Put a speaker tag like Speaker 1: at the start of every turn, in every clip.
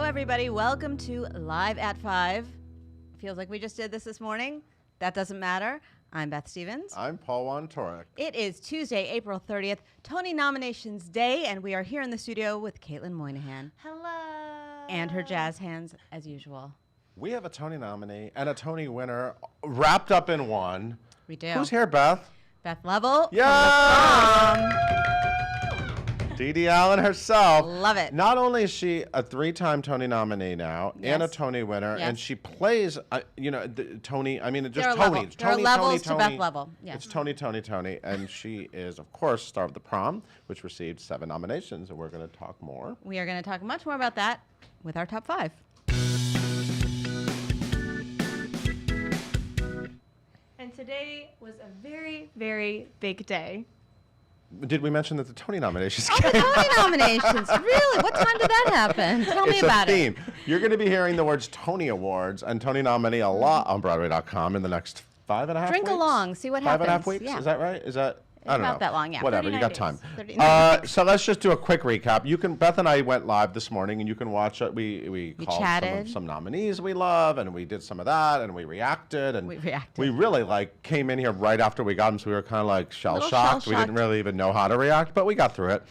Speaker 1: everybody. Welcome to Live at 5. Feels like we just did this morning. That doesn't matter. I'm Beth Stevens.
Speaker 2: I'm Paul Wantorek.
Speaker 1: It is Tuesday, April 30th, Tony Nominations Day, and we are here in the studio with Caitlin Moynihan.
Speaker 3: Hello.
Speaker 1: And her jazz hands, as usual.
Speaker 2: We have a Tony nominee and a Tony winner wrapped up in one.
Speaker 1: We do.
Speaker 2: Who's here, Beth?
Speaker 1: Beth Leavel.
Speaker 2: Yeah!
Speaker 1: From the Prom.
Speaker 2: Dee Dee Allen herself.
Speaker 1: Love it.
Speaker 2: Not only is she a 3-time Tony nominee now and a Tony winner, and she plays, Tony, I mean, just
Speaker 1: there are
Speaker 2: Tony.
Speaker 1: Levels. There are levels to Beth Leavel. Yes.
Speaker 2: It's Tony, and she is, of course, star of the Prom, which received 7 nominations, and we're going to talk more.
Speaker 1: We are going to talk much more about that with our top 5.
Speaker 3: And today was a very, very big day.
Speaker 2: Did we mention that the Tony nominations
Speaker 1: The Tony nominations. Really? What time did that happen? Tell me about
Speaker 2: it. It's a theme.
Speaker 1: it.
Speaker 2: You're going to be hearing the words Tony Awards and Tony nominee a lot on Broadway.com in the next 5.5 weeks.
Speaker 1: Drink along. See what happens.
Speaker 2: 5.5 weeks?
Speaker 1: Yeah.
Speaker 2: Is that right? Is that... I don't know.
Speaker 1: Not that long, yeah.
Speaker 2: Whatever, you got
Speaker 3: 39
Speaker 2: time.
Speaker 1: 39
Speaker 2: So let's just do a quick recap. You can. Beth and I went live this morning, and you can watch it. We called
Speaker 1: chatted.
Speaker 2: some nominees we love, and we did some of that, and we reacted. And we really came in here right after we got them, so we were kind of like shell-shocked. We didn't really even know how to react, but we got through it.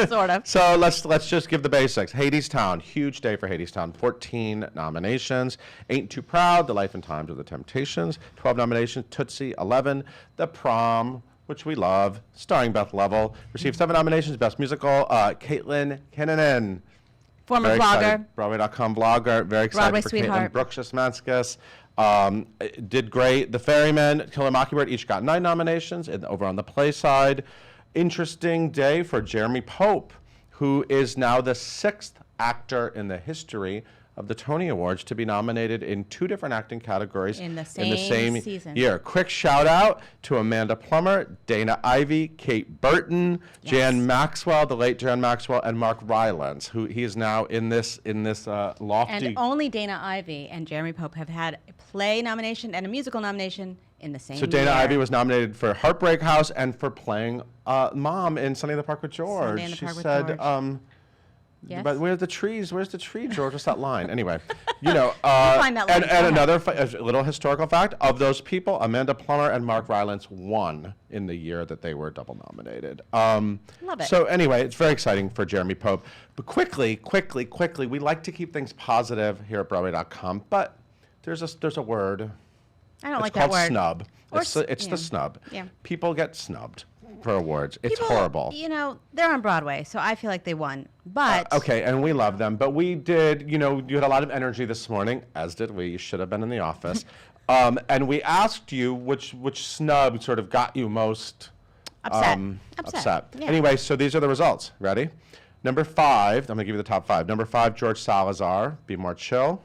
Speaker 1: Sort of.
Speaker 2: So let's just give the basics. Hadestown, huge day for Hadestown. 14 nominations. Ain't Too Proud, The Life and Times of the Temptations. 12 nominations. Tootsie, 11. The Prom, which we love, starring Beth Leavel, received 7 nominations. Best Musical, Caitlin Kinnunen.
Speaker 1: Former blogger.
Speaker 2: Broadway.com blogger. Very excited
Speaker 1: Broadway
Speaker 2: for
Speaker 1: sweetheart.
Speaker 2: Caitlin. Brooke Szymanskis did great. The Ferryman, Killer Mockingbird each got 9 nominations over on the play side. Interesting day for Jeremy Pope, who is now the 6th actor in the history of the Tony Awards to be nominated in 2 different acting categories
Speaker 1: in the same season.
Speaker 2: year. Quick shout out to Amanda Plummer, Dana Ivey, Kate Burton, Jan Maxwell, the late Jan Maxwell, and Mark Rylance, who he is now in this lofty.
Speaker 1: And only Dana Ivey and Jeremy Pope have had a play nomination and a musical nomination in the same year.
Speaker 2: So Dana Ivey was nominated for Heartbreak House and for playing Mom in Sunny in the Park with George.
Speaker 1: Sunday in the Park with
Speaker 2: George.
Speaker 1: Yes?
Speaker 2: But where's the trees? Where's the tree, George? What's that line? Anyway, you know.
Speaker 1: find that line.
Speaker 2: And another a little historical fact, of those people, Amanda Plummer and Mark Rylance won in the year that they were double nominated.
Speaker 1: Love it.
Speaker 2: So anyway, it's very exciting for Jeremy Pope. But quickly, we like to keep things positive here at Broadway.com, but there's a word.
Speaker 1: I don't like that word.
Speaker 2: It's called snub.
Speaker 1: Or
Speaker 2: It's the snub.
Speaker 1: Yeah.
Speaker 2: People get snubbed for awards. It's
Speaker 1: People,
Speaker 2: horrible.
Speaker 1: You know, they're on Broadway, so I feel like they won. But
Speaker 2: okay, and we love them. But we did, you had a lot of energy this morning, as did we. You should have been in the office. And we asked you which snub sort of got you most
Speaker 1: upset. Yeah.
Speaker 2: Anyway, so these are the results. Ready? Number 5, I'm going to give you the top 5. Number 5, George Salazar, Be More Chill.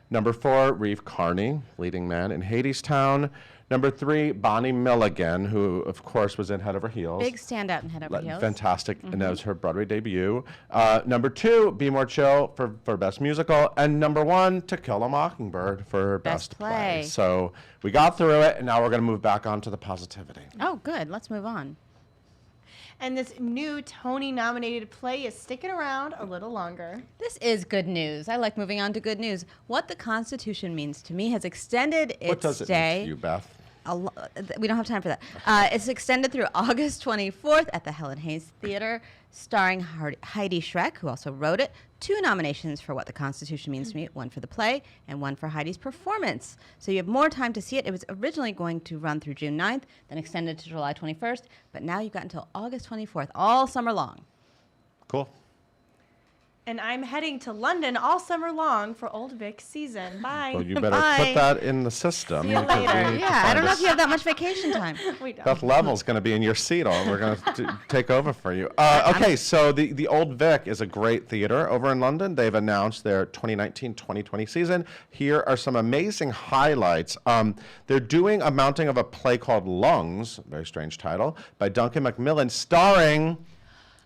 Speaker 2: Number 4, Reeve Carney, leading man in Hadestown. Number 3, Bonnie Milligan, who, of course, was in Head Over Heels.
Speaker 1: Big standout in Head Over Heels.
Speaker 2: Fantastic, and that was her Broadway debut. Number 2, Be More Chill for Best Musical. And number 1, To Kill a Mockingbird for Best Play. So we got through it, and now we're going to move back on to the positivity.
Speaker 1: Oh, good. Let's move on.
Speaker 3: And this new Tony-nominated play is sticking around a little longer.
Speaker 1: This is good news. I like moving on to good news. What the Constitution Means to Me has extended its
Speaker 2: What does it mean to you, Beth?
Speaker 1: We don't have time for that. It's extended through August 24th at the Helen Hayes Theater, starring Heidi Schreck, who also wrote it. 2 nominations for What the Constitution Means to Me, 1 for the play and 1 for Heidi's performance. So you have more time to see it. It was originally going to run through June 9th, then extended to July 21st, but now you've got until August 24th, all summer long.
Speaker 2: Cool.
Speaker 3: And I'm heading to London all summer long for Old Vic season. Bye.
Speaker 2: Well, you better
Speaker 1: Bye.
Speaker 2: put that in the system.
Speaker 3: See you
Speaker 2: because we
Speaker 3: later.
Speaker 2: need to
Speaker 1: Yeah, I
Speaker 2: find
Speaker 1: don't know
Speaker 2: a
Speaker 1: if you have that much vacation time.
Speaker 3: We don't.
Speaker 2: Beth Leavel's going to be in your seat, or we're going to take over for you. Okay, so the Old Vic is a great theater over in London. They've announced their 2019-2020 season. Here are some amazing highlights. They're doing a mounting of a play called Lungs, very strange title, by Duncan Macmillan, starring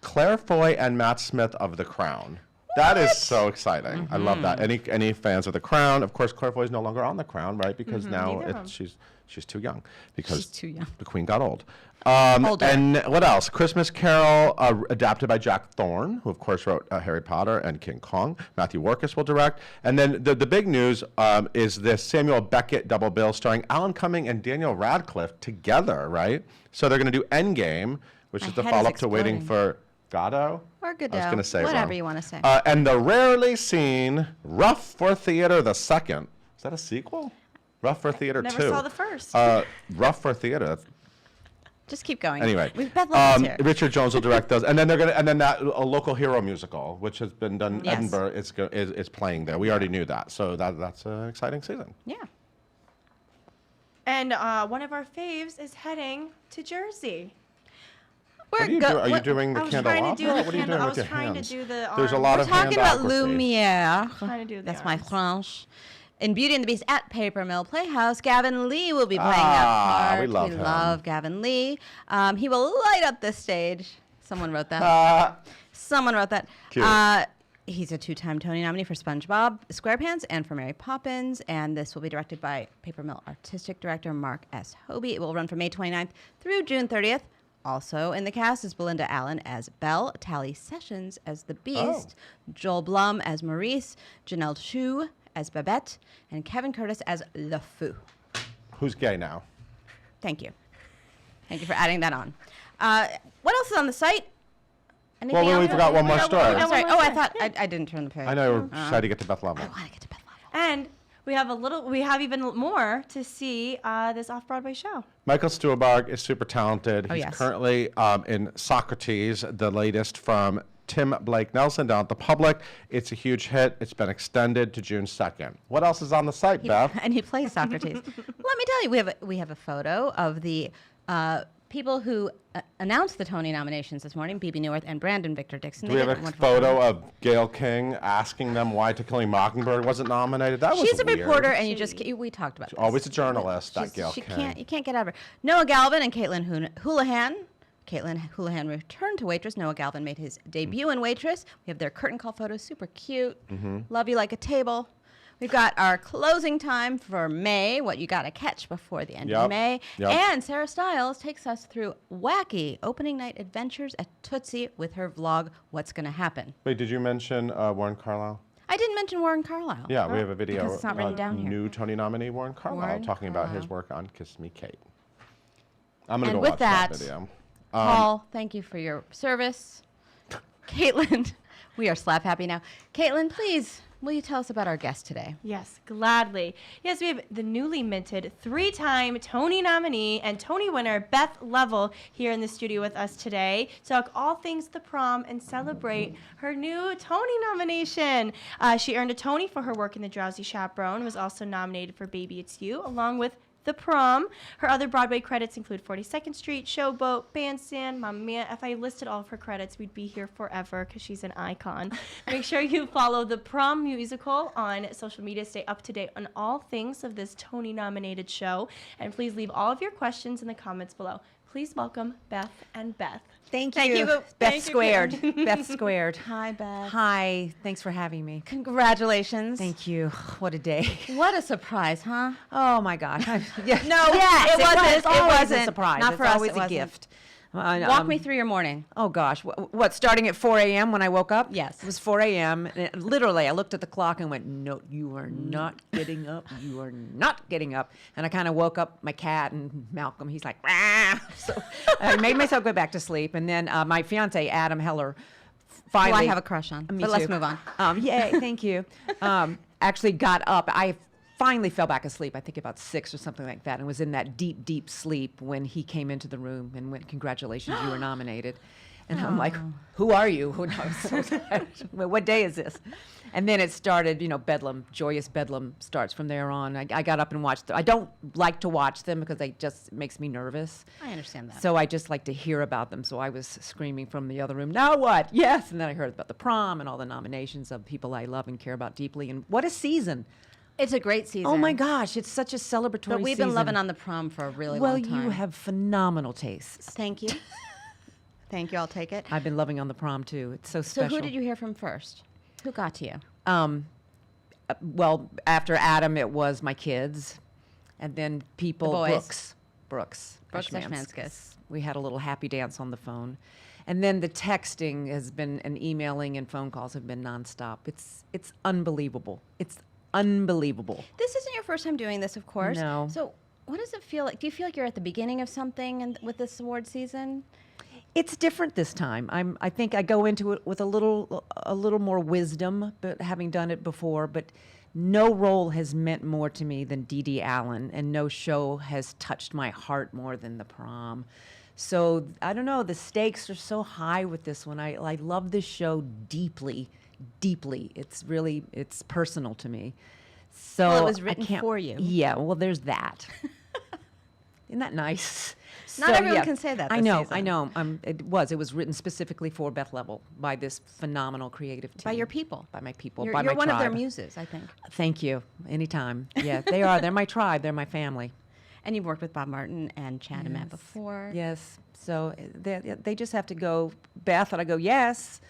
Speaker 2: Claire Foy and Matt Smith of The Crown. That is so exciting. I love that. Any fans of The Crown? Of course, Claire Foy is no longer on The Crown, right? Because now
Speaker 3: Neither of them.
Speaker 2: she's too young. Because
Speaker 1: She's too young.
Speaker 2: the Queen got old.
Speaker 1: Older.
Speaker 2: And what else? Christmas Carol, adapted by Jack Thorne, who of course wrote Harry Potter and King Kong. Matthew Warchus will direct. And then the big news is this Samuel Beckett double bill starring Alan Cumming and Daniel Radcliffe together, right? So they're going to do Endgame, which
Speaker 1: My
Speaker 2: is the
Speaker 1: head is
Speaker 2: follow-up to Waiting
Speaker 1: exploding.
Speaker 2: for Godot.
Speaker 1: Or Godot.
Speaker 2: I was going to say
Speaker 1: whatever
Speaker 2: wrong.
Speaker 1: you want to say.
Speaker 2: And the rarely seen Rough for Theater the Second. Is that a sequel? Rough for Theater
Speaker 3: Never
Speaker 2: 2.
Speaker 3: saw the first.
Speaker 2: Rough for Theater. That's
Speaker 1: Just keep going.
Speaker 2: Anyway,
Speaker 1: We've Beth Leavel's here.
Speaker 2: Richard Jones will direct those, and then that a local hero musical, which has been done in
Speaker 1: Yes.
Speaker 2: Edinburgh, is playing there. We already knew that, so that's an exciting season.
Speaker 1: Yeah.
Speaker 3: And one of our faves is heading to Jersey.
Speaker 2: What are you doing? Are you doing the
Speaker 3: I was
Speaker 2: candelabra?
Speaker 3: trying to do the
Speaker 2: What are you
Speaker 3: candle-
Speaker 2: doing
Speaker 3: I
Speaker 2: with
Speaker 3: was
Speaker 2: your
Speaker 3: trying to
Speaker 2: hands?
Speaker 3: do the
Speaker 2: There's a
Speaker 3: arms.
Speaker 2: lot
Speaker 1: We're
Speaker 2: of
Speaker 1: talking about
Speaker 2: handography.
Speaker 1: Lumiere.
Speaker 3: Trying to do the
Speaker 1: That's my
Speaker 3: arms.
Speaker 1: French. In Beauty and the Beast at Paper Mill Playhouse, Gavin Lee will be playing
Speaker 2: Ah,
Speaker 1: that part.
Speaker 2: we love him.
Speaker 1: love Gavin Lee. He will light up the stage. Someone wrote that. Someone wrote that.
Speaker 2: Cute.
Speaker 1: He's a 2-time Tony nominee for SpongeBob SquarePants and for Mary Poppins. And this will be directed by Paper Mill artistic director Mark S. Hobie. It will run from May 29th through June 30th. Also in the cast is Belinda Allen as Belle, Tally Sessions as the Beast, Joel Blum as Maurice, Janelle Chu as Babette, and Kevin Curtis as Le Fou.
Speaker 2: Who's gay now?
Speaker 1: Thank you. Thank you for adding that on. What else is on the site? Anything
Speaker 2: Well, we
Speaker 1: else?
Speaker 2: forgot one more story.
Speaker 1: Oh, sorry.
Speaker 3: One
Speaker 1: Oh,
Speaker 3: more
Speaker 1: I
Speaker 3: story.
Speaker 1: thought I didn't turn the page.
Speaker 2: I know we're trying to get to Beth Leavel.
Speaker 1: I want to get to Beth Leavel.
Speaker 3: And we have even more to see this off-Broadway show.
Speaker 2: Michael Stuhlbarg is super talented.
Speaker 1: Oh,
Speaker 2: He's
Speaker 1: yes.
Speaker 2: currently in Socrates, the latest from Tim Blake Nelson down at the Public. It's a huge hit. It's been extended to June 2nd. What else is on the site, Beth?
Speaker 1: And he plays Socrates. Let me tell you, we have a photo of the people who announced the Tony nominations this morning, Bebe Neuwirth and Brandon Victor Dixon.
Speaker 2: Do we
Speaker 1: They
Speaker 2: have
Speaker 1: did
Speaker 2: a
Speaker 1: wonderful
Speaker 2: photo
Speaker 1: job.
Speaker 2: of Gayle King asking them why To Kill a Mockingbird wasn't nominated? That was
Speaker 1: She's a
Speaker 2: weird.
Speaker 1: reporter, and we talked about this.
Speaker 2: Always a journalist, that Gayle
Speaker 1: She
Speaker 2: King.
Speaker 1: you can't get out of her. Noah Galvin and Caitlin Houlihan. Caitlin Houlihan returned to Waitress. Noah Galvin made his debut in Waitress. We have their curtain call photos, super cute. Love You Like a Table. We've got our closing time for May, what you got to catch before the end of
Speaker 2: Yep.
Speaker 1: May.
Speaker 2: Yep.
Speaker 1: And Sarah Stiles takes us through wacky opening night adventures at Tootsie with her vlog, What's Gonna Happen.
Speaker 2: Wait, did you mention Warren Carlyle?
Speaker 1: I didn't mention Warren Carlyle.
Speaker 2: Yeah, we have a video.
Speaker 1: Because it's not written down here.
Speaker 2: New Tony nominee Warren Carlyle
Speaker 1: Warren
Speaker 2: talking about his
Speaker 1: Carlyle.
Speaker 2: work on Kiss Me Kate. I'm gonna
Speaker 1: And
Speaker 2: go
Speaker 1: with
Speaker 2: watch that
Speaker 1: that,
Speaker 2: video.
Speaker 1: Paul, thank you for your service. Caitlin, we are slap happy now. Caitlin, please, will you tell us about our guest today?
Speaker 3: Yes, gladly. Yes, we have the newly minted 3-time Tony nominee and Tony winner Beth Leavel here in the studio with us today to talk all things The Prom and celebrate her new Tony nomination. She earned a Tony for her work in The Drowsy Chaperone, was also nominated for Baby It's You, along with The Prom. Her other Broadway credits include 42nd Street, Showboat, Bandstand, Mamma Mia. If I listed all of her credits, we'd be here forever because she's an icon. Make sure you follow The Prom musical on social media. Stay up to date on all things of this Tony-nominated show. And please leave all of your questions in the comments below. Please welcome Beth and Beth.
Speaker 4: Thank
Speaker 3: Thank
Speaker 4: you.
Speaker 3: you.
Speaker 4: Beth
Speaker 3: Thank you,
Speaker 4: Squared.
Speaker 3: Karen.
Speaker 4: Beth Squared.
Speaker 1: Hi, Beth.
Speaker 4: Hi. Thanks for having me.
Speaker 1: Congratulations.
Speaker 4: Thank you. What a day.
Speaker 1: What a surprise, huh?
Speaker 4: Oh my God. Yeah.
Speaker 1: No,
Speaker 4: yes,
Speaker 1: it wasn't.
Speaker 4: It's always
Speaker 1: It wasn't.
Speaker 4: a surprise.
Speaker 1: Not
Speaker 4: it's
Speaker 1: for us,
Speaker 4: always
Speaker 1: it
Speaker 4: a
Speaker 1: wasn't.
Speaker 4: gift.
Speaker 1: Walk me through your morning.
Speaker 4: Oh gosh, what? Starting at 4 a.m. when I woke up?
Speaker 1: Yes.
Speaker 4: It was 4 a.m. And literally, I looked at the clock and went, "No, you are not getting up. You are not getting up." And I kind of woke up my cat and Malcolm. He's like, "Rah!" So I made myself go back to sleep. And then my fiance Adam Heller
Speaker 1: Who
Speaker 4: finally.
Speaker 1: I have a crush on.
Speaker 4: Me
Speaker 1: But let's
Speaker 4: too.
Speaker 1: move on.
Speaker 4: Yay, thank you. Actually got up. I finally fell back asleep, I think about 6 or something like that, and was in that deep, deep sleep when he came into the room and went, "Congratulations, you were nominated." And I'm like, "Who are you?" And I was so tired. Well, what day is this? And then it started, Bedlam, joyous Bedlam starts from there on. I got up and watched. I don't like to watch them because it makes me nervous.
Speaker 1: I understand that.
Speaker 4: So I just like to hear about them. So I was screaming from the other room, "Now what? Yes!" And then I heard about the prom and all the nominations of people I love and care about deeply. And what a season!
Speaker 1: It's a great season.
Speaker 4: Oh my gosh, it's such a celebratory
Speaker 1: But we've
Speaker 4: season.
Speaker 1: been loving on the Prom for a really
Speaker 4: Well,
Speaker 1: long time.
Speaker 4: you have phenomenal tastes.
Speaker 1: Thank you. Thank you. I'll take it.
Speaker 4: I've been loving on the Prom too. It's so
Speaker 1: So
Speaker 4: special.
Speaker 1: who did you hear from first? Who got to you?
Speaker 4: Well, after Adam, it was my kids, and then people.
Speaker 1: boys.
Speaker 4: Brooks
Speaker 1: Ashmanskas.
Speaker 4: We had a little happy dance on the phone, and then the texting has been, and emailing and phone calls have been nonstop. It's unbelievable. It's unbelievable.
Speaker 1: This isn't your first time doing this, of course.
Speaker 4: No.
Speaker 1: So what does it feel like? Do you feel like you're at the beginning of something with this award season?
Speaker 4: It's different this time. I think I go into it with a little more wisdom, but having done it before. But no role has meant more to me than Dee Dee Allen, and no show has touched my heart more than The Prom. So I don't know. The stakes are so high with this one. I love this show deeply, deeply. It's personal to me. So
Speaker 1: Well, it was
Speaker 4: I
Speaker 1: written
Speaker 4: can't-
Speaker 1: for you.
Speaker 4: Yeah. Well, there's that. Isn't that nice?
Speaker 1: Not everyone can say that
Speaker 4: I
Speaker 1: this
Speaker 4: know,
Speaker 1: season.
Speaker 4: I know. It was written specifically for Beth Leavel by this phenomenal creative team.
Speaker 1: By your people.
Speaker 4: By my people.
Speaker 1: You're,
Speaker 4: by
Speaker 1: you're
Speaker 4: my
Speaker 1: one
Speaker 4: tribe.
Speaker 1: of their muses, I think.
Speaker 4: Thank you. Anytime. Yeah, they are. They're my tribe. They're my family.
Speaker 1: And you've worked with Bob Martin and Chad and Matt before.
Speaker 4: Yes. So they just have to go, Beth, and I go, yes.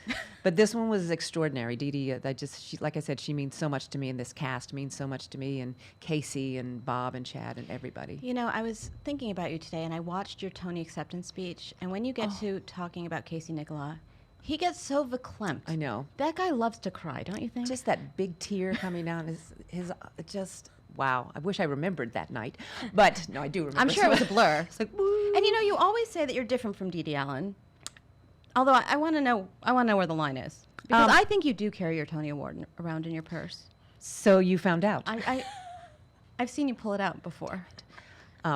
Speaker 4: But this one was extraordinary. Dee Dee, like I said, she means so much to me, and this cast means so much to me, and Casey and Bob and Chad and everybody.
Speaker 1: You know, I was thinking about you today, and I watched your Tony acceptance speech. And when you get to talking about Casey Nicola, he gets so verklempt.
Speaker 4: I know.
Speaker 1: That guy loves to cry, don't you think?
Speaker 4: Just that big tear coming down his just, wow. I wish I remembered that night. But no, I do remember.
Speaker 1: I'm sure it was a blur.
Speaker 4: It's like, woo.
Speaker 1: And you know, you always say that you're different from Dee Dee Allen. Although I want to know where the line is, because I think you do carry your Tony Award around in your purse.
Speaker 4: So you found out.
Speaker 1: I've seen you pull it out before.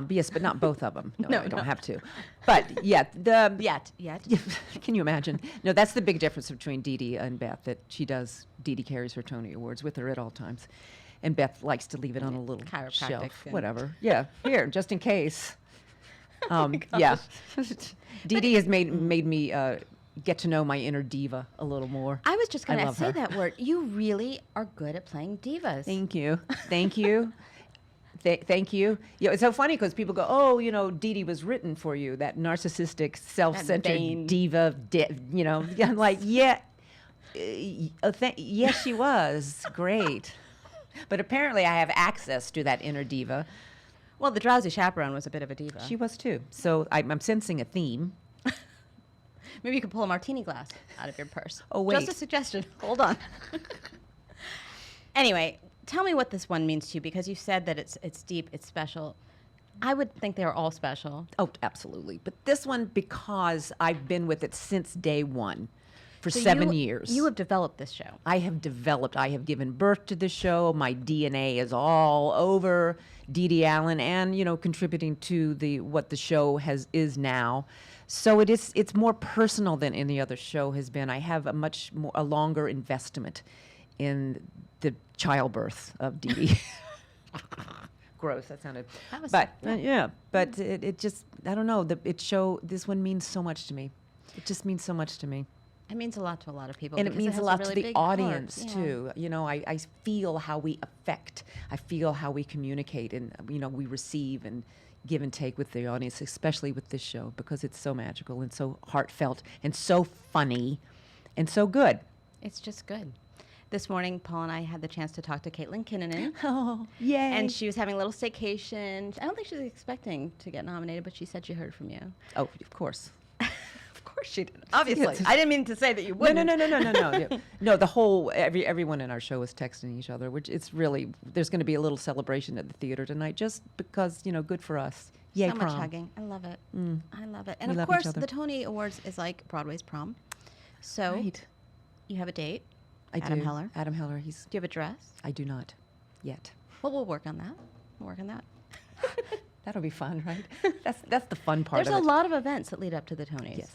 Speaker 4: Yes, but not both of them. No,
Speaker 1: No,
Speaker 4: I don't
Speaker 1: no.
Speaker 4: have to. But yeah,
Speaker 1: Yet.
Speaker 4: Can you imagine? No, that's the big difference between Dee Dee and Beth. That Dee Dee carries her Tony Awards with her at all times, and Beth likes to leave it on a little
Speaker 1: Chiropractic
Speaker 4: shelf,
Speaker 1: and-
Speaker 4: whatever. Yeah, here, just in case. Yeah, Dee Dee has made me get to know my inner diva a little more.
Speaker 1: I was just going to
Speaker 4: love
Speaker 1: say
Speaker 4: her.
Speaker 1: that word. You really are good at playing divas.
Speaker 4: Thank you. Thank you. Thank you. Yeah, it's so funny because people go, "Oh, you know, Dee Dee was written for you." That narcissistic, self-centered
Speaker 1: vain-
Speaker 4: diva. You know, I'm like, yeah, yes, she was great. But apparently, I have access to that inner diva.
Speaker 1: Well, the drowsy chaperone was a bit of a diva.
Speaker 4: She was too. So I'm sensing a theme.
Speaker 1: Maybe you could pull a martini glass out of your purse.
Speaker 4: Oh, wait.
Speaker 1: Just a suggestion. Hold on. Anyway, tell me what this one means to you, because you said that it's deep, it's special. I would think they were all special.
Speaker 4: Oh, absolutely. But this one, because I've been with it since day one, for
Speaker 1: So
Speaker 4: 7 years.
Speaker 1: You have developed this show.
Speaker 4: I have given birth to the show. My DNA is all over Dee Dee Allen, and contributing to what the show is now. So it's more personal than any other show has been. I have a longer investment in the childbirth of Dee Dee. Gross. That sounded.
Speaker 1: That was-
Speaker 4: But yeah. But it just, I don't know. This one means so much to me. It just means so much to me.
Speaker 1: It means a lot to a lot of people.
Speaker 4: And it
Speaker 1: because
Speaker 4: means
Speaker 1: has
Speaker 4: a lot
Speaker 1: really
Speaker 4: to the
Speaker 1: big heart.
Speaker 4: audience
Speaker 1: Yeah.
Speaker 4: too. I feel how we affect. I feel how we communicate, and we receive and give and take with the audience, especially with this show, because it's so magical and so heartfelt and so funny and so good.
Speaker 1: It's just good. This morning, Paul and I had the chance to talk to Caitlin Kinnunen.
Speaker 4: Oh, yay!
Speaker 1: And she was having a little staycation. I don't think she was expecting to get nominated, but she said she heard from you.
Speaker 4: Oh, of course.
Speaker 1: Of course she did. Obviously.
Speaker 4: Yes.
Speaker 1: I didn't mean to say that you
Speaker 4: No,
Speaker 1: wouldn't.
Speaker 4: no. No, the whole everyone in our show is texting each other, which it's really, there's going to be a little celebration at the theater tonight, just because good for us. Yay,
Speaker 1: So much
Speaker 4: Prom.
Speaker 1: hugging. I love it. I love it. And
Speaker 4: We
Speaker 1: of
Speaker 4: love
Speaker 1: course,
Speaker 4: each other.
Speaker 1: the Tony Awards is like Broadway's Prom. So
Speaker 4: Right.
Speaker 1: you have a date.
Speaker 4: I
Speaker 1: Adam
Speaker 4: do.
Speaker 1: Heller.
Speaker 4: Adam Heller.
Speaker 1: Do you have a dress?
Speaker 4: I do not yet.
Speaker 1: Well, we'll work on that. We'll work on that.
Speaker 4: That'll be fun, right? That's the fun part
Speaker 1: There's
Speaker 4: of
Speaker 1: a
Speaker 4: it.
Speaker 1: lot of events that lead up to the Tonys.
Speaker 4: Yes,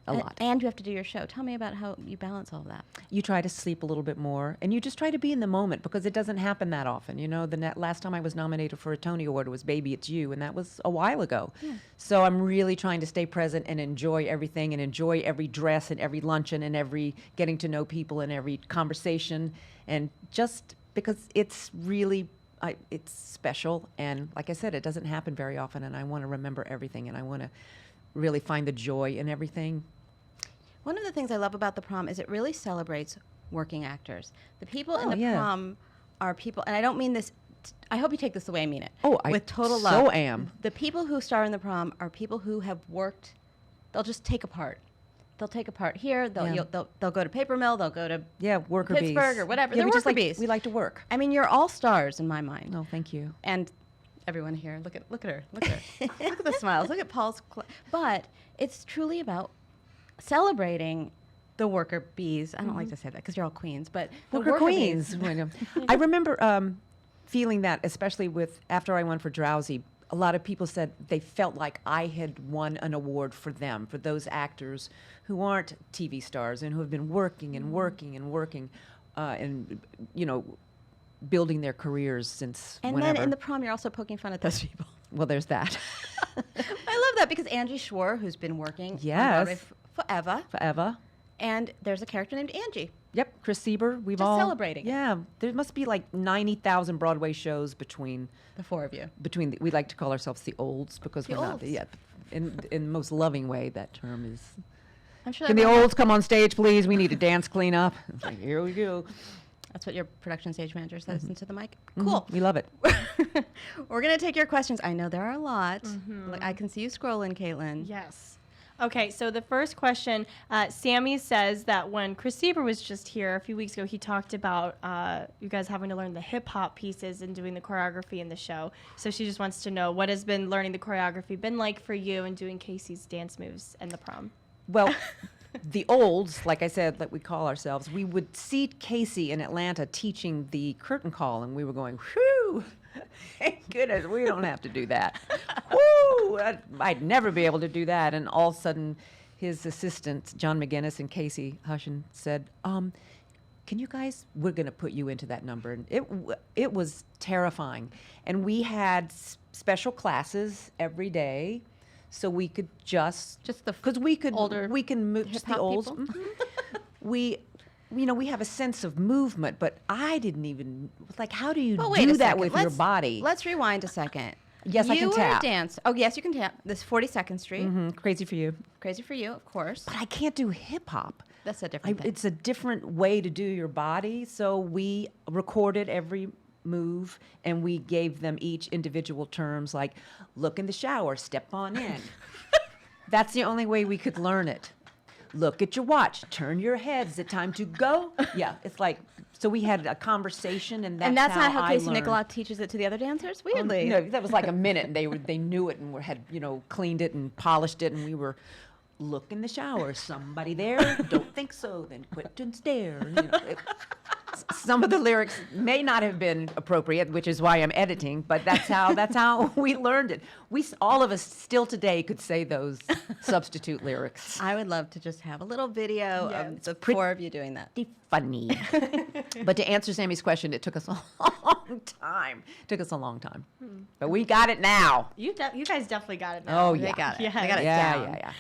Speaker 4: a lot.
Speaker 1: And you have to do your show. Tell me about how you balance all of that.
Speaker 4: You try to sleep a little bit more, and you just try to be in the moment, because it doesn't happen that often. The last time I was nominated for a Tony Award was Baby It's You, and that was a while ago. So I'm really trying to stay present and enjoy everything, and enjoy every dress and every luncheon and every getting to know people and every conversation, and just because it's really it's special, and like I said, it doesn't happen very often, and I want to remember everything, and I want to really find the joy in everything.
Speaker 1: One of the things I love about the Prom is it really celebrates working actors. The people in
Speaker 4: Oh,
Speaker 1: the
Speaker 4: yeah.
Speaker 1: prom are people, and I don't mean this. I hope you take this the way I mean it.
Speaker 4: Oh, I
Speaker 1: with total
Speaker 4: so
Speaker 1: love.
Speaker 4: am.
Speaker 1: The people who star in the prom are people who have worked. They'll just take a part. They'll take a part here.
Speaker 4: Yeah.
Speaker 1: They'll go to paper mill. They'll go to
Speaker 4: Yeah, worker bees.
Speaker 1: Pittsburgh or whatever.
Speaker 4: Yeah,
Speaker 1: They're
Speaker 4: we just
Speaker 1: worker
Speaker 4: like,
Speaker 1: bees.
Speaker 4: we like to work.
Speaker 1: I mean, you're all stars in my mind.
Speaker 4: No, thank you.
Speaker 1: And everyone here, look at her. Look at her. Look at the smiles. Look at Paul's. But it's truly about celebrating the worker bees. I don't like to say that because you're all queens, but the
Speaker 4: Worker
Speaker 1: bees.
Speaker 4: queens. I remember feeling that, especially with after I won for Drowsy, a lot of people said they felt like I had won an award for them, for those actors who aren't TV stars and who have been working and working and working, and building their careers since
Speaker 1: And
Speaker 4: whenever.
Speaker 1: then in the prom, you're also poking fun at those people.
Speaker 4: Well, there's that.
Speaker 1: I love that because Angie Schwarr, who's been working on
Speaker 4: Yes.
Speaker 1: Broadway forever,
Speaker 4: Forever.
Speaker 1: and there's a character named Angie.
Speaker 4: Yep, Chris Sieber. We've
Speaker 1: Just
Speaker 4: all
Speaker 1: celebrating it.
Speaker 4: Yeah, there must be like 90,000 Broadway shows between
Speaker 1: The four of you.
Speaker 4: we like to call ourselves the olds because
Speaker 1: The
Speaker 4: we're not
Speaker 1: olds.
Speaker 4: yeah, in the most loving way that term is.
Speaker 1: I'm sure
Speaker 4: Can the
Speaker 1: everyone-
Speaker 4: olds come on stage, please? We need a dance cleanup. It's like, here we go.
Speaker 1: That's what your production stage manager says into the mic.
Speaker 4: Mhm,
Speaker 1: Cool.
Speaker 4: we love it.
Speaker 1: We're going to take your questions. I know there are a lot. Like, I can see you scrolling, Caitlin.
Speaker 3: Yes. Okay, so the first question, Sammy says that when Chris Sieber was just here a few weeks ago, he talked about you guys having to learn the hip hop pieces and doing the choreography in the show. So she just wants to know, what has been learning the choreography been like for you and doing Casey's dance moves in the prom?
Speaker 4: Well, the olds, like I said, like we call ourselves, we would see Casey in Atlanta teaching the curtain call, and we were going, whew, thank goodness we don't have to do that. Whoo, I'd never be able to do that. And all of a sudden, his assistants, John McGinnis and Casey Hushin, said, can you guys, we're going to put you into that number. And it was terrifying. And we had special classes every day. So we could just
Speaker 1: the
Speaker 4: because we could
Speaker 1: older
Speaker 4: we can move just the
Speaker 1: hip-hop
Speaker 4: olds.
Speaker 1: people?
Speaker 4: We we have a sense of movement, but I didn't even like how do you
Speaker 1: Well, wait
Speaker 4: do
Speaker 1: a
Speaker 4: that
Speaker 1: second.
Speaker 4: with your
Speaker 1: Let's-
Speaker 4: body?
Speaker 1: Let's rewind a second.
Speaker 4: Yes, I
Speaker 1: you
Speaker 4: can
Speaker 1: were
Speaker 4: tap.
Speaker 1: a dance. Oh, yes, you can tap. This 42nd Street.
Speaker 4: Crazy for you,
Speaker 1: Crazy for you, of course.
Speaker 4: but I can't do hip hop.
Speaker 1: That's a different thing.
Speaker 4: It's a different way to do your body. So we recorded every move and we gave them each individual terms like look in the shower, step on in. That's the only way we could learn it. Look at your watch, turn your head. Is it time to go? Yeah, it's like, so we had a conversation and that's
Speaker 1: not how
Speaker 4: I
Speaker 1: Casey
Speaker 4: learned.
Speaker 1: Nicola teaches it to the other dancers? Weirdly.
Speaker 4: No, that was like a minute, and they knew it and had cleaned it and polished it, and we were look in the shower. Somebody there? Don't think so. Then quit and stare. Some of the lyrics may not have been appropriate, which is why I'm editing. But that's how we learned it. All of us still today could say those substitute lyrics.
Speaker 1: I would love to just have a little video of the
Speaker 4: pretty-
Speaker 1: four of you doing that.
Speaker 4: Funny. But to answer Sammy's question, it took us a long time. But we got it now.
Speaker 3: You guys definitely got it now.
Speaker 4: Oh,
Speaker 1: They
Speaker 4: yeah.
Speaker 1: got it.
Speaker 3: Yeah.
Speaker 1: They got it
Speaker 4: Yeah,
Speaker 1: down.
Speaker 4: yeah.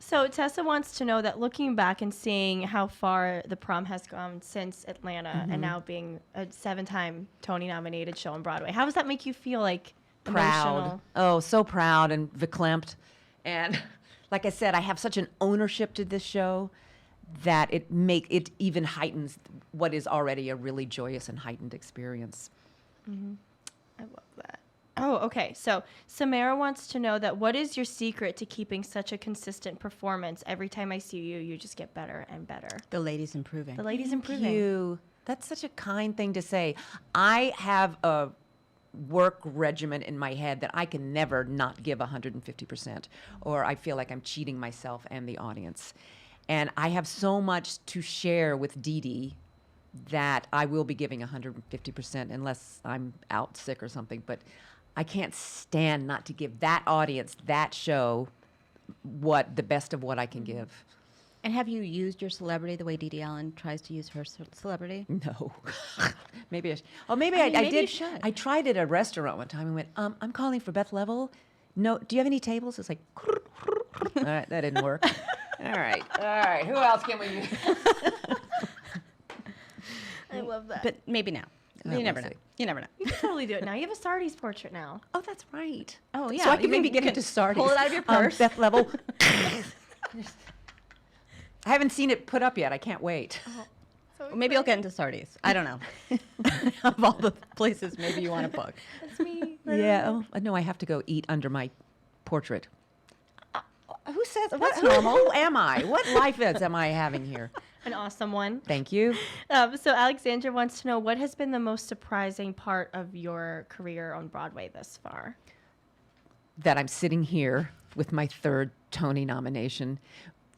Speaker 3: So Tessa wants to know that looking back and seeing how far the prom has gone since Atlanta and now being a 7-time Tony nominated show on Broadway, how does that make you feel like
Speaker 4: Proud.
Speaker 3: emotional?
Speaker 4: Oh, so proud and verklempt. And like I said, I have such an ownership to this show that it even heightens what is already a really joyous and heightened experience.
Speaker 3: I love that. Oh, okay. So Samara wants to know that what is your secret to keeping such a consistent performance? Every time I see you, you just get better and better.
Speaker 1: The lady's improving.
Speaker 3: The lady's
Speaker 4: Thank
Speaker 3: improving.
Speaker 4: you. That's such a kind thing to say. I have a work regimen in my head that I can never not give 150%, or I feel like I'm cheating myself and the audience. And I have so much to share with Dee Dee that I will be giving 150% unless I'm out sick or something. But I can't stand not to give that audience, that show, the best of what I can give.
Speaker 1: And have you used your celebrity the way Dee Dee Allen tries to use her celebrity?
Speaker 4: No. Maybe I should. Oh, maybe
Speaker 1: I mean,
Speaker 4: I
Speaker 1: maybe you
Speaker 4: did.
Speaker 1: should.
Speaker 4: I tried it at a restaurant one time and went, I'm calling for Beth Leavel. No, do you have any tables? It's like, all right, that didn't work. All right. Who else can we use?
Speaker 3: I love that.
Speaker 1: But maybe now.
Speaker 4: We'll
Speaker 1: You never know.
Speaker 4: see.
Speaker 1: You never know.
Speaker 3: You can totally do it now. You have a Sardi's portrait now.
Speaker 4: Oh, that's right.
Speaker 1: Oh, yeah.
Speaker 4: So I can
Speaker 1: You
Speaker 4: maybe
Speaker 1: can-
Speaker 4: get
Speaker 1: you
Speaker 4: into
Speaker 1: can
Speaker 4: Sardi's.
Speaker 1: pull it out of your purse.
Speaker 4: Beth Leavel. I haven't seen it put up yet. I can't wait.
Speaker 1: Or maybe you'll get into Sardis. I don't know. Of all the places maybe you want to book.
Speaker 3: That's me.
Speaker 4: Yeah. Oh, no, I have to go eat under my portrait. Who says
Speaker 1: That's
Speaker 4: normal? Who am I? What life am I having here?
Speaker 3: An awesome one.
Speaker 4: Thank you.
Speaker 3: So Alexandra wants to know, what has been the most surprising part of your career on Broadway thus far?
Speaker 4: That I'm sitting here with my third Tony nomination,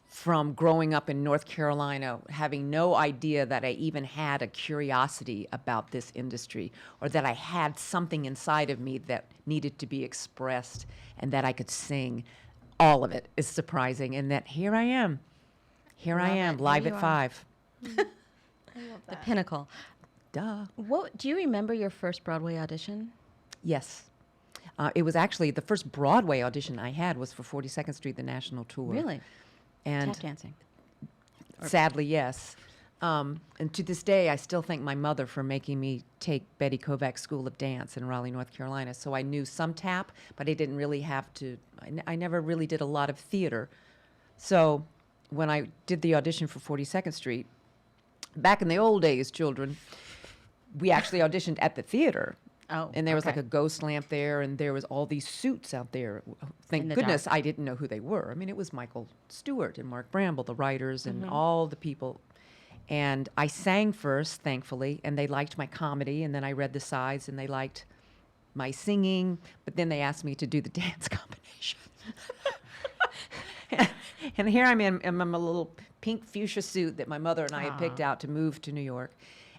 Speaker 4: from growing up in North Carolina, having no idea that I even had a curiosity about this industry, or that I had something inside of me that needed to be expressed and that I could sing. All of it is surprising, and that here I am. Here I
Speaker 1: Love
Speaker 4: am,
Speaker 1: it.
Speaker 4: live
Speaker 1: Here
Speaker 4: at
Speaker 1: you are.
Speaker 4: 5.
Speaker 1: The pinnacle.
Speaker 4: Duh.
Speaker 1: What do you remember your first Broadway audition?
Speaker 4: Yes. It was actually the first Broadway audition I had was for 42nd Street, the national tour.
Speaker 1: Really?
Speaker 4: And
Speaker 1: Tap dancing.
Speaker 4: sadly, yes. And to this day, I still thank my mother for making me take Betty Kovac's School of Dance in Raleigh, North Carolina. So I knew some tap, but I didn't really have to. I never really did a lot of theater. So when I did the audition for 42nd Street, back in the old days, children, we actually auditioned at the theater.
Speaker 1: Oh,
Speaker 4: And there was like
Speaker 1: okay.
Speaker 4: a ghost lamp there, and there was all these suits out there. Thank
Speaker 1: In the
Speaker 4: goodness
Speaker 1: dark.
Speaker 4: I didn't know who they were. I mean, it was Michael Stewart and Mark Bramble, the writers,
Speaker 1: Mm-hmm.
Speaker 4: and all the people. And I sang first, thankfully, and they liked my comedy, and then I read the sides, and they liked my singing, but then they asked me to do the dance combination. And here I'm in a little pink fuchsia suit that my mother and I had picked out to move to New York.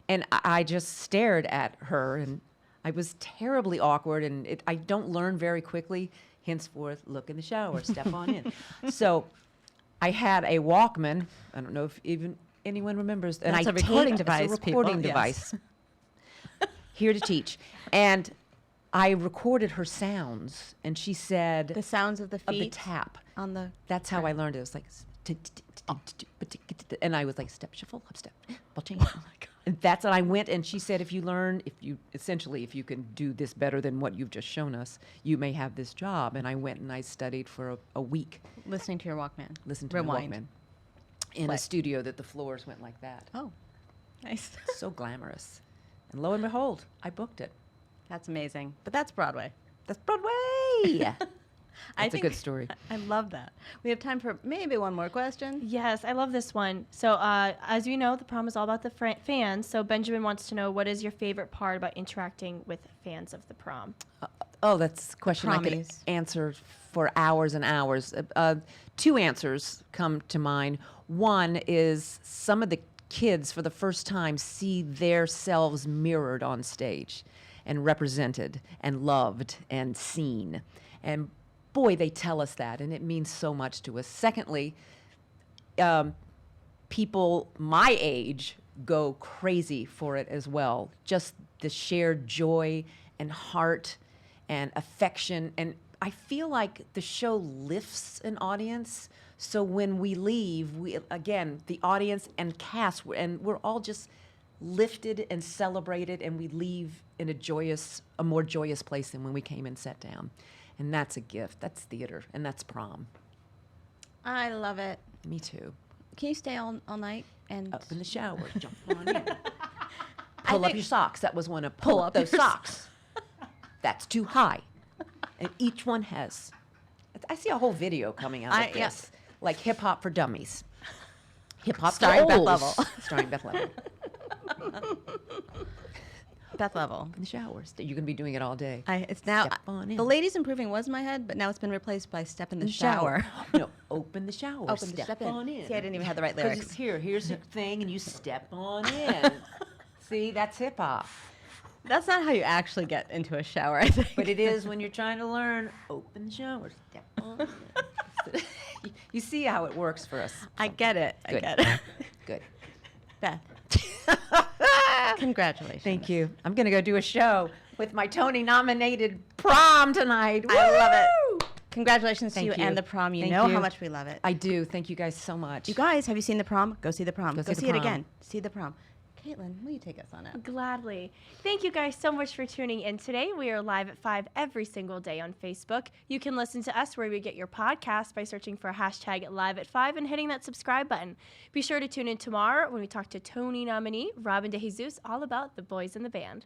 Speaker 4: And I just stared at her, and I was terribly awkward, and I don't learn very quickly. Henceforth, look in the shower, step on in. So I had a Walkman. I don't know if even anyone remembers. And
Speaker 1: That's
Speaker 4: I
Speaker 1: a recording
Speaker 4: taped-
Speaker 1: device,
Speaker 4: It's a recording
Speaker 1: people, yes.
Speaker 4: device. Here to teach. And I recorded her sounds, and she said,
Speaker 1: The sounds of the
Speaker 4: of the
Speaker 1: feet
Speaker 4: tap.
Speaker 1: on the.
Speaker 4: That's how I learned it. It was like, and I was like, step, shuffle, up step, ball change. Oh my God. And that's what I went, and she said, if you can do this better than what you've just shown us, you may have this job. And I went and I studied for a week,
Speaker 1: Listening to your Walkman.
Speaker 4: listened to
Speaker 1: Rewind.
Speaker 4: my Walkman, in
Speaker 1: Play.
Speaker 4: a studio that the floors went like that.
Speaker 1: Oh, nice.
Speaker 4: So glamorous. And lo and behold, I booked it.
Speaker 1: That's amazing. But that's Broadway.
Speaker 4: That's Broadway.
Speaker 1: I
Speaker 4: That's a good story.
Speaker 1: I love that. We have time for maybe one more question.
Speaker 3: Yes, I love this one. So, as you know, the prom is all about the fans. So, Benjamin wants to know, what is your favorite part about interacting with fans of the prom?
Speaker 4: Oh, that's a question I could
Speaker 1: Promies.
Speaker 4: answer for hours and hours. Two answers come to mind. One is some of the kids, for the first time, see themselves mirrored on stage and represented and loved and seen. And boy, they tell us that, and it means so much to us. Secondly, people my age go crazy for it as well. Just the shared joy and heart and affection. And I feel like the show lifts an audience. So when we leave, again, the audience and cast, and we're all just lifted and celebrated, and we leave in a more joyous place than when we came and sat down. And that's a gift. That's theater, and that's prom.
Speaker 1: I love it.
Speaker 4: Me too.
Speaker 1: Can you stay all night and
Speaker 4: Up in the shower, jump on in. Pull up
Speaker 1: think-
Speaker 4: your socks. That was one of pull up those
Speaker 1: your
Speaker 4: socks. That's too high. And each one has. I see a whole video coming out of
Speaker 1: yeah.
Speaker 4: this, like hip hop for dummies. Hip hop
Speaker 1: Starring Beth
Speaker 4: goals.
Speaker 1: Leavel.
Speaker 4: Starring Beth Leavel.
Speaker 1: Beth Leavel?
Speaker 4: In the showers. You're going to be doing it all day.
Speaker 1: It's now
Speaker 4: Step on in.
Speaker 1: the Ladies Improving was in my head, but now it's been replaced by Step in the Shower.
Speaker 4: No, open the shower.
Speaker 1: Open the step in.
Speaker 4: on in.
Speaker 1: See, I didn't even have the right
Speaker 4: 'Cause
Speaker 1: lyrics.
Speaker 4: it's here's the thing, and you step on in. See, that's hip hop.
Speaker 1: That's not how you actually get into a shower, I think.
Speaker 4: But it is when you're trying to learn. Open the shower. Step on in. You see how it works for us.
Speaker 1: I get it.
Speaker 4: Good.
Speaker 1: I get it.
Speaker 4: Good.
Speaker 1: Beth. Congratulations.
Speaker 4: Thank you. I'm going to go do a show with my Tony-nominated prom tonight.
Speaker 1: I love
Speaker 4: Woo!
Speaker 1: it. Congratulations
Speaker 4: Thank
Speaker 1: to you
Speaker 4: you.
Speaker 1: and the prom. You
Speaker 4: Thank
Speaker 1: know
Speaker 4: you.
Speaker 1: how much we love it.
Speaker 4: I do. Thank you guys so much.
Speaker 1: You guys, have you seen the prom? Go see the prom.
Speaker 4: Go
Speaker 1: Go
Speaker 4: see the
Speaker 1: see it
Speaker 4: prom.
Speaker 1: again. See the prom. Caitlin, will you take us on out?
Speaker 3: Gladly. Thank you guys so much for tuning in today. We are live at 5 every single day on Facebook. You can listen to us where we get your podcast by searching for hashtag live at 5 and hitting that subscribe button. Be sure to tune in tomorrow when we talk to Tony nominee Robin DeJesus all about the boys in the band.